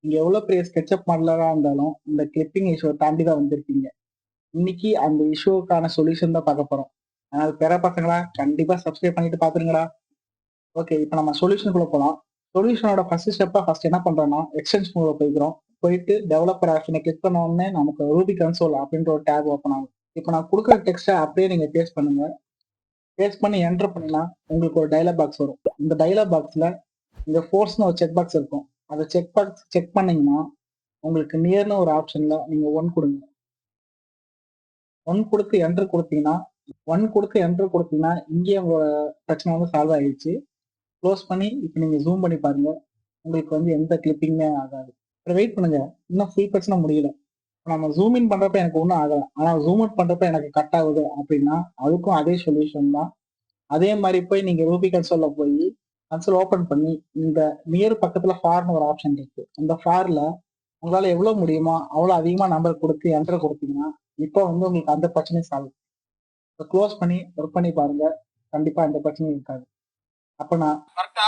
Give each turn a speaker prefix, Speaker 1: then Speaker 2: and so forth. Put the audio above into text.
Speaker 1: நீங்க எவ்வளவு பெரிய ஸ்கெட்சப் மாடலரா இருந்தாலும் இந்த கிளிப்பிங் இஷ்யூ தாண்டி தான் வந்திருப்பீங்க. இன்னைக்கு அந்த இஷ்யூக்கான சொல்யூஷன் தான் பார்க்க போறோம். அதனால பெற பசங்களா கண்டிப்பா சப்ஸ்கிரைப் பண்ணிட்டு பாத்துருங்கடா. ஓகே, இப்போ நம்ம சொல்யூஷனுக்குள்ள போலாம். சொல்யூஷனோட ஃபர்ஸ்ட் ஸ்டெப்பா ஃபர்ஸ்ட் என்ன பண்றோம்னா எக்ஸ்டென்ஷன் உள்ள போய்க்கிறோம். போயிட்டு டெவலப்பர் ஆப்ஷனை கிளிக் பண்ண உடனே நமக்கு ரூபி கன்சோல் அப்படின்ற ஒரு டேப் ஓப்பன் ஆகும். இப்போ நான் கொடுக்குற டெக்ஸ்ட்டை அப்படியே நீங்க பேஸ்ட் பண்ணுங்க. பேஸ்ட் பண்ணி என்டர் பண்ணினா உங்களுக்கு ஒரு டயலாக் பாக்ஸ் வரும். இந்த டயலாக் பாக்ஸ்ல இந்த ஃபோர்ஸ்னு ஒரு செக் பாக்ஸ் இருக்கும். அதை செக் பாக்ஸ் செக் பண்ணீங்கன்னா உங்களுக்கு நியர்னு ஒரு ஆப்ஷன்ல நீங்க ஒன் கொடுங்க. ஒன் கொடுத்து என்டர் கொடுத்தீங்கன்னா இங்கேயே உங்களோட பிரச்சனை வந்து சால்வ் ஆயிடுச்சு. க்ளோஸ் பண்ணி இப்போ நீங்க ஜூம் பண்ணி பாருங்க. உங்களுக்கு வந்து எந்த கிளிப்பிங்குமே ஆகாது. அப்புறம் வெயிட் பண்ணுங்க, இன்னும் ஃபுல் பிரச்சனை முடியல. நம்ம ஜூம் இன் பண்றப்ப எனக்கு ஒன்றும் ஆகலை, ஆனா ஜூம் அவுட் பண்றப்ப எனக்கு கட் ஆகுது அப்படின்னா அதுக்கும் அதே சொல்யூஷன் தான். அதே மாதிரி போய் நீங்க ரூபி கன்சோல்ல போய் கன்சோல் ஓபன் பண்ணி இந்த நியர் பக்கத்துல ஃபார்னு ஒரு ஆப்ஷன் இருக்கு. அந்த ஃபார்ல உங்களால எவ்வளவு முடியுமோ அவ்வளவு அதிகமா நம்பர் கொடுத்து என்டர் கொடுத்தீங்கன்னா இப்போ வந்து உங்களுக்கு அந்த பிரச்சனையும் சால்வ். க்ளோஸ் பண்ணி ஒர்க் பண்ணி பாருங்க, கண்டிப்பா அந்த பிரச்சனையும் இருக்காது. அப்ப நான்
Speaker 2: கரெக்டா